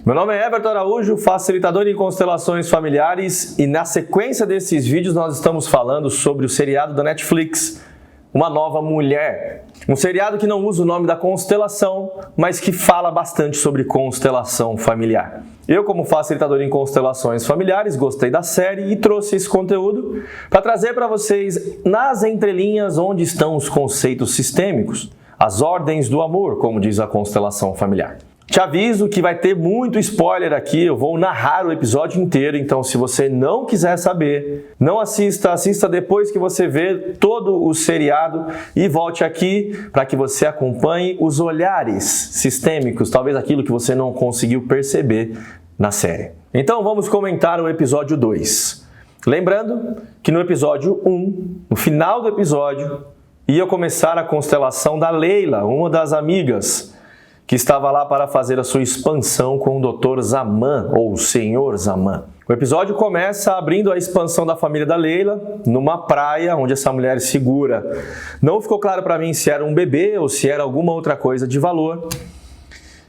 Meu nome é Everton Araújo, facilitador em constelações familiares, e na sequência desses vídeos nós estamos falando sobre o seriado da Netflix, Uma Nova Mulher. Um seriado que não usa o nome da constelação, mas que fala bastante sobre constelação familiar. Eu, como facilitador em constelações familiares, gostei da série e trouxe esse conteúdo para trazer para vocês, nas entrelinhas, onde estão os conceitos sistêmicos, as ordens do amor, como diz a constelação familiar. Te aviso que vai ter muito spoiler aqui, eu vou narrar o episódio inteiro, então se você não quiser saber, não assista, assista depois que você vê todo o seriado e volte aqui para que você acompanhe os olhares sistêmicos, talvez aquilo que você não conseguiu perceber na série. Então vamos comentar o episódio 2. Lembrando que no episódio 1, no final do episódio, ia começar a constelação da Leila, uma das amigas, que estava lá para fazer a sua expansão com o Dr. Zaman, ou o Senhor Zaman. O episódio começa abrindo a expansão da família da Leila, numa praia onde essa mulher segura. Não ficou claro para mim se era um bebê ou se era alguma outra coisa de valor.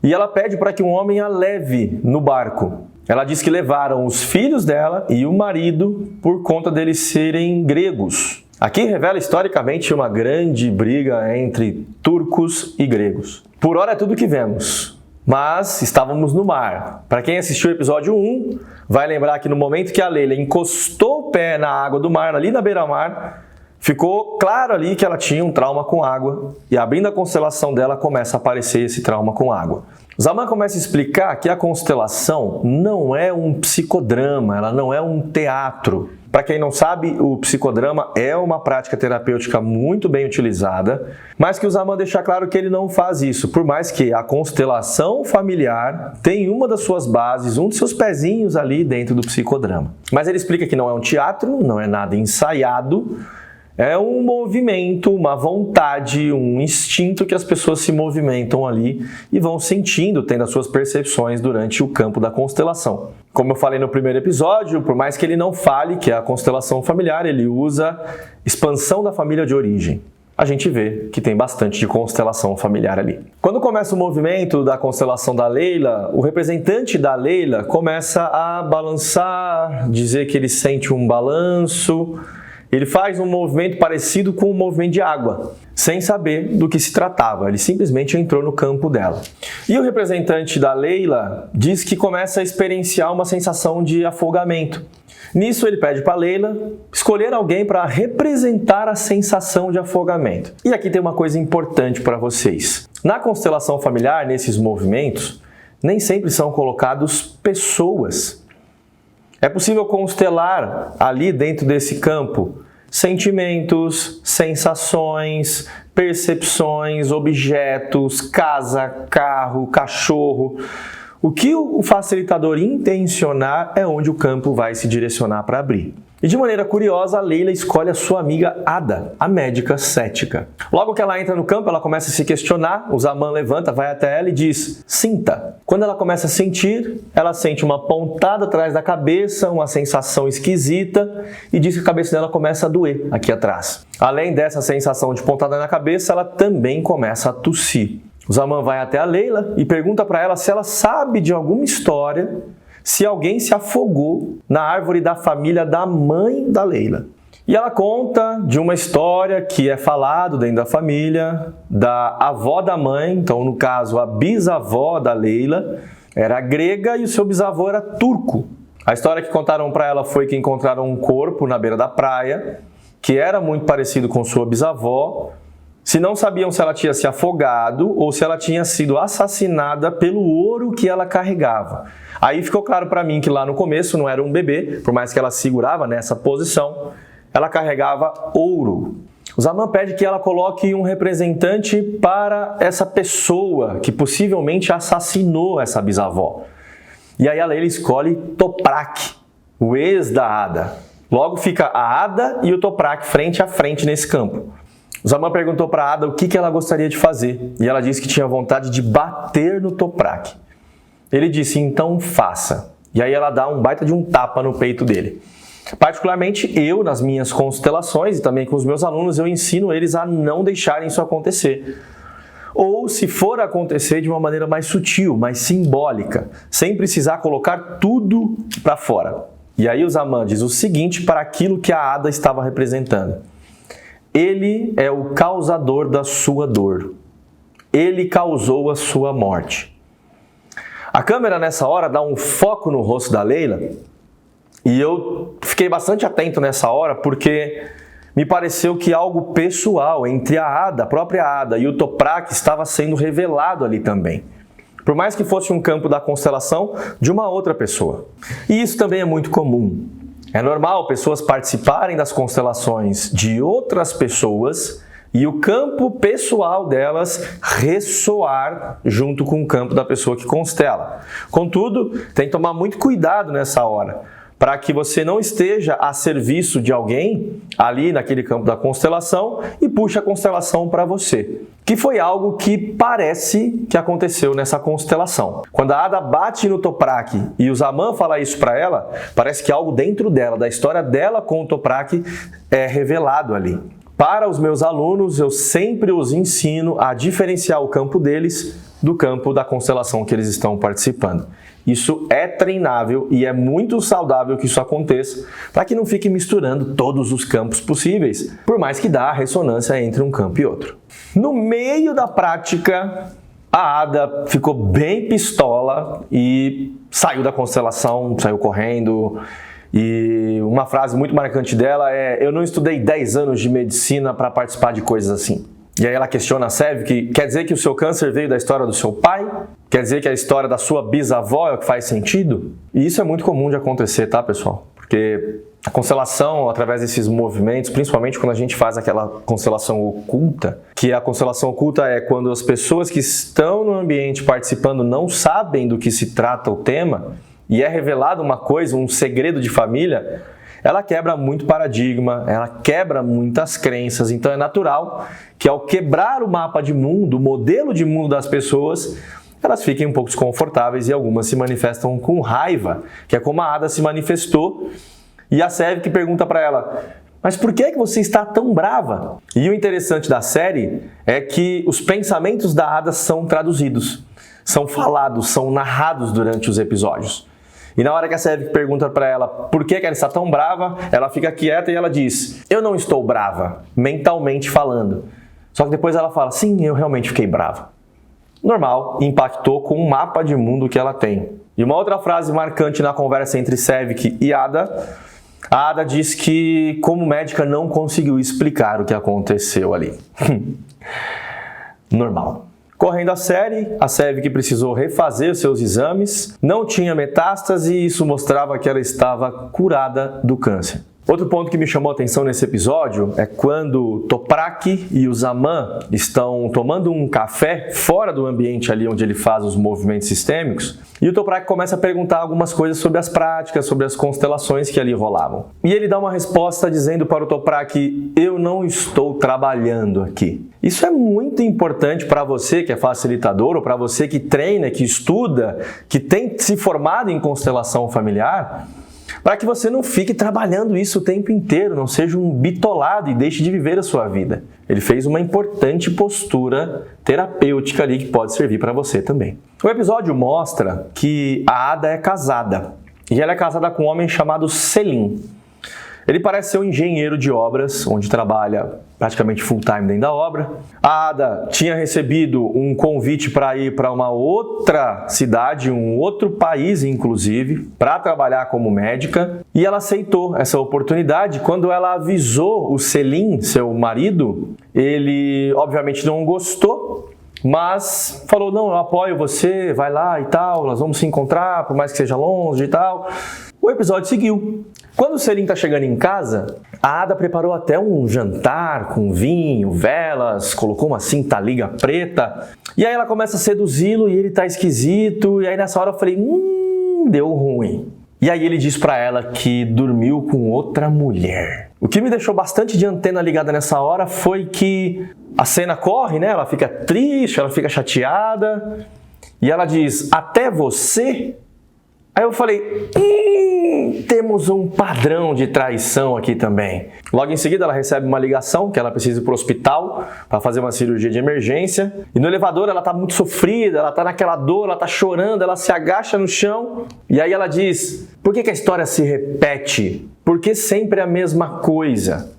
E ela pede para que um homem a leve no barco. Ela diz que levaram os filhos dela e o marido por conta deles serem gregos. Aqui revela historicamente uma grande briga entre turcos e gregos. Por hora é tudo que vemos, mas estávamos no mar. Para quem assistiu o episódio 1, vai lembrar que no momento que a Leila encostou o pé na água do mar, ali na beira-mar, ficou claro ali que ela tinha um trauma com água, e abrindo a constelação dela começa a aparecer esse trauma com água. Zaman começa a explicar que a constelação não é um psicodrama, ela não é um teatro. Para quem não sabe, o psicodrama é uma prática terapêutica muito bem utilizada, mas que o Zaman deixa claro que ele não faz isso, por mais que a constelação familiar tem uma das suas bases, um dos seus pezinhos ali dentro do psicodrama. Mas ele explica que não é um teatro, não é nada ensaiado, é um movimento, uma vontade, um instinto que as pessoas se movimentam ali e vão sentindo, tendo as suas percepções durante o campo da constelação. Como eu falei no primeiro episódio, por mais que ele não fale que é a constelação familiar, ele usa expansão da família de origem. A gente vê que tem bastante de constelação familiar ali. Quando começa o movimento da constelação da Leila, o representante da Leila começa a balançar, dizer que ele sente um balanço. Ele faz um movimento parecido com um movimento de água, sem saber do que se tratava. Ele simplesmente entrou no campo dela. E o representante da Leila diz que começa a experienciar uma sensação de afogamento. Nisso ele pede para a Leila escolher alguém para representar a sensação de afogamento. E aqui tem uma coisa importante para vocês. Na constelação familiar, nesses movimentos, nem sempre são colocados pessoas. É possível constelar ali dentro desse campo sentimentos, sensações, percepções, objetos, casa, carro, cachorro. O que o facilitador intencionar é onde o campo vai se direcionar para abrir. E de maneira curiosa, a Leila escolhe a sua amiga Ada, a médica cética. Logo que ela entra no campo, ela começa a se questionar, o Zaman levanta, vai até ela e diz, sinta. Quando ela começa a sentir, ela sente uma pontada atrás da cabeça, uma sensação esquisita, e diz que a cabeça dela começa a doer aqui atrás. Além dessa sensação de pontada na cabeça, ela também começa a tossir. O Zaman vai até a Leila e pergunta para ela se ela sabe de alguma história se alguém se afogou na árvore da família da mãe da Leila. E ela conta de uma história que é falado dentro da família, da avó da mãe, então no caso a bisavó da Leila, era grega e o seu bisavô era turco. A história que contaram para ela foi que encontraram um corpo na beira da praia, que era muito parecido com sua bisavó. Se não sabiam se ela tinha se afogado ou se ela tinha sido assassinada pelo ouro que ela carregava. Aí ficou claro para mim que lá no começo não era um bebê, por mais que ela segurava nessa posição, ela carregava ouro. O Zaman pede que ela coloque um representante para essa pessoa que possivelmente assassinou essa bisavó. E aí ela escolhe Toprak, o ex da Ada. Logo fica a Ada e o Toprak frente a frente nesse campo. O Zaman perguntou para a Ada o que ela gostaria de fazer, e ela disse que tinha vontade de bater no Toprak. Ele disse, então faça. E aí ela dá um baita de um tapa no peito dele. Particularmente eu, nas minhas constelações e também com os meus alunos, eu ensino eles a não deixarem isso acontecer. ou se for acontecer de uma maneira mais sutil, mais simbólica, sem precisar colocar tudo para fora. E aí o Zaman diz o seguinte para aquilo que a Ada estava representando. Ele é o causador da sua dor. Ele causou a sua morte. A câmera nessa hora dá um foco no rosto da Leila e eu fiquei bastante atento nessa hora porque me pareceu que algo pessoal entre a própria Ada e o Toprak estava sendo revelado ali também. Por mais que fosse um campo da constelação de uma outra pessoa. E isso também é muito comum. É normal pessoas participarem das constelações de outras pessoas e o campo pessoal delas ressoar junto com o campo da pessoa que constela. Contudo, tem que tomar muito cuidado nessa hora, para que você não esteja a serviço de alguém ali naquele campo da constelação e puxe a constelação para você. Que foi algo que parece que aconteceu nessa constelação. Quando a Ada bate no Toprak e o Zaman fala isso para ela, parece que algo dentro dela, da história dela com o Toprak, é revelado ali. Para os meus alunos, eu sempre os ensino a diferenciar o campo deles do campo da constelação que eles estão participando. Isso é treinável e é muito saudável que isso aconteça, para que não fique misturando todos os campos possíveis, por mais que dá ressonância entre um campo e outro. No meio da prática, a Ada ficou bem pistola e saiu da constelação, saiu correndo. E uma frase muito marcante dela é: eu não estudei 10 anos de medicina para participar de coisas assim. E aí ela questiona a Sev que quer dizer que o seu câncer veio da história do seu pai? Quer dizer que a história da sua bisavó é o que faz sentido? E isso é muito comum de acontecer, tá, pessoal? Porque a constelação, através desses movimentos, principalmente quando a gente faz aquela constelação oculta, que a constelação oculta é quando as pessoas que estão no ambiente participando não sabem do que se trata o tema, e é revelado uma coisa, um segredo de família, ela quebra muito paradigma, ela quebra muitas crenças. Então é natural que ao quebrar o mapa de mundo, o modelo de mundo das pessoas, elas fiquem um pouco desconfortáveis e algumas se manifestam com raiva, que é como a Ada se manifestou. E a Sev que pergunta para ela: mas por que você está tão brava? E o interessante da série é que os pensamentos da Ada são traduzidos, são falados, são narrados durante os episódios. E na hora que a Sev pergunta para ela por que ela está tão brava, ela fica quieta e ela diz: eu não estou brava, mentalmente falando. Só que depois ela fala: sim, eu realmente fiquei brava. Normal, impactou com o mapa de mundo que ela tem. E uma outra frase marcante na conversa entre Sevik e Ada, a Ada diz que, como médica, não conseguiu explicar o que aconteceu ali. Normal. Correndo a série, a Sevik precisou refazer os seus exames, não tinha metástase e isso mostrava que ela estava curada do câncer. Outro ponto que me chamou a atenção nesse episódio é quando Toprak e o Zaman estão tomando um café fora do ambiente ali onde ele faz os movimentos sistêmicos, e o Toprak começa a perguntar algumas coisas sobre as práticas, sobre as constelações que ali rolavam. E ele dá uma resposta dizendo para o Toprak: eu não estou trabalhando aqui. Isso é muito importante para você que é facilitador, ou para você que treina, que estuda, que tem se formado em constelação familiar, para que você não fique trabalhando isso o tempo inteiro, não seja um bitolado e deixe de viver a sua vida. Ele fez uma importante postura terapêutica ali que pode servir para você também. O episódio mostra que a Ada é casada, e ela é casada com um homem chamado Selim. Ele parece ser um engenheiro de obras, onde trabalha praticamente full time dentro da obra. A Ada tinha recebido um convite para ir para uma outra cidade, um outro país inclusive, para trabalhar como médica. E ela aceitou essa oportunidade. Quando ela avisou o Selim, seu marido, ele obviamente não gostou, mas falou: não, eu apoio você, vai lá e tal, nós vamos se encontrar, por mais que seja longe e tal. O episódio seguiu. Quando o Selim está chegando em casa, a Ada preparou até um jantar com vinho, velas, colocou uma cinta liga preta. E aí ela começa a seduzi-lo e ele tá esquisito. E aí nessa hora eu falei: deu ruim. E aí ele diz para ela que dormiu com outra mulher. O que me deixou bastante de antena ligada nessa hora foi que a cena corre, né? Ela fica triste, ela fica chateada. E ela diz: até você? Aí eu falei, temos um padrão de traição aqui também. Logo em seguida ela recebe uma ligação que ela precisa ir para o hospital para fazer uma cirurgia de emergência. E no elevador ela está muito sofrida, ela está naquela dor, ela está chorando, ela se agacha no chão. E aí ela diz, por que a história se repete? Por que sempre a mesma coisa?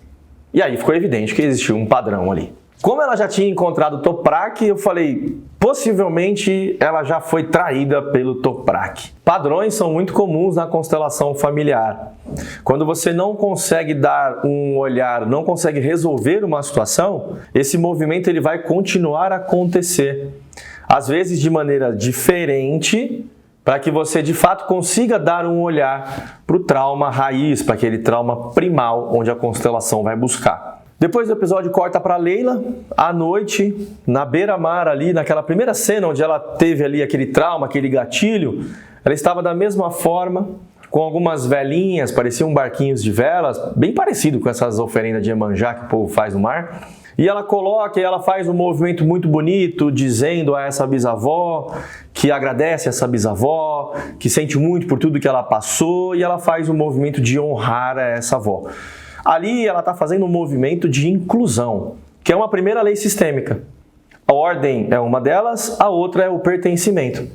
E aí ficou evidente que existia um padrão ali. Como ela já tinha encontrado o Toprak, eu falei, possivelmente ela já foi traída pelo Toprak. Padrões são muito comuns na constelação familiar. Quando você não consegue dar um olhar, não consegue resolver uma situação, esse movimento ele vai continuar a acontecer. Às vezes de maneira diferente, para que você de fato consiga dar um olhar para o trauma raiz, para aquele trauma primal onde a constelação vai buscar. Depois do episódio corta para Leila, à noite, na beira-mar ali, naquela primeira cena onde ela teve ali aquele trauma, aquele gatilho, ela estava da mesma forma, com algumas velinhas, pareciam barquinhos de velas, bem parecido com essas oferendas de Iemanjá que o povo faz no mar. E ela coloca e ela faz um movimento muito bonito, dizendo a essa bisavó que agradece essa bisavó, que sente muito por tudo que ela passou, e ela faz um movimento de honrar a essa avó. Ali ela está fazendo um movimento de inclusão, que é uma primeira lei sistêmica. A ordem é uma delas, a outra é o pertencimento.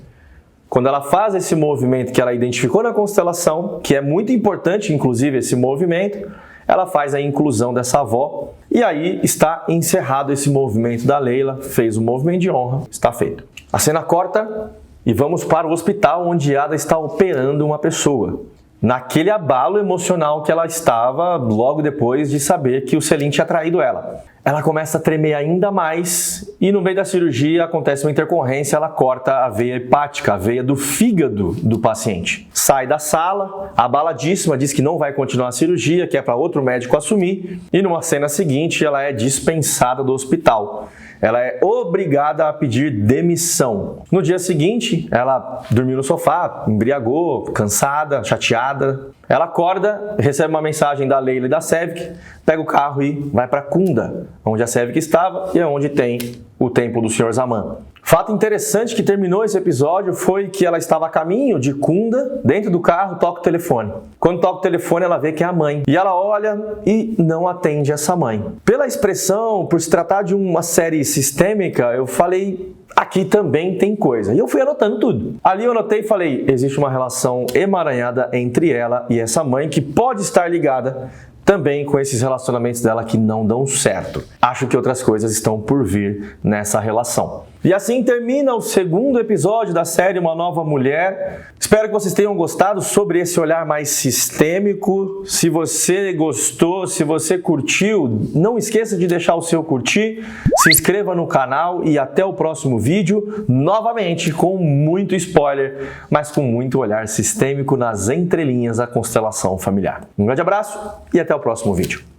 Quando ela faz esse movimento que ela identificou na constelação, que é muito importante inclusive esse movimento, ela faz a inclusão dessa avó e aí está encerrado esse movimento da Leila, fez o movimento de honra, está feito. A cena corta e vamos para o hospital onde Ada está operando uma pessoa. Naquele abalo emocional que ela estava logo depois de saber que o Selim tinha traído ela. Ela começa a tremer ainda mais e no meio da cirurgia acontece uma intercorrência, ela corta a veia hepática, a veia do fígado do paciente. Sai da sala, abaladíssima, diz que não vai continuar a cirurgia, que é para outro médico assumir, e numa cena seguinte ela é dispensada do hospital. Ela é obrigada a pedir demissão. No dia seguinte, ela dormiu no sofá, embriagou, cansada, chateada. Ela acorda, recebe uma mensagem da Leila e da Sevik, pega o carro e vai para Kunda, onde a Sevik estava e é onde tem o templo do Sr. Zaman. Fato interessante que terminou esse episódio foi que ela estava a caminho de Kunda, dentro do carro, toca o telefone. Quando toca o telefone, ela vê que é a mãe. E ela olha e não atende essa mãe. Pela expressão, por se tratar de uma série sistêmica, eu falei, aqui também tem coisa. E eu fui anotando tudo. Ali eu anotei e falei, existe uma relação emaranhada entre ela e essa mãe que pode estar ligada também com esses relacionamentos dela que não dão certo. Acho que outras coisas estão por vir nessa relação. E assim termina o segundo episódio da série Uma Nova Mulher. Espero que vocês tenham gostado sobre esse olhar mais sistêmico. Se você gostou, se você curtiu, não esqueça de deixar o seu curtir, se inscreva no canal e até o próximo vídeo, novamente com muito spoiler, mas com muito olhar sistêmico nas entrelinhas da constelação familiar. Um grande abraço e até o próximo vídeo.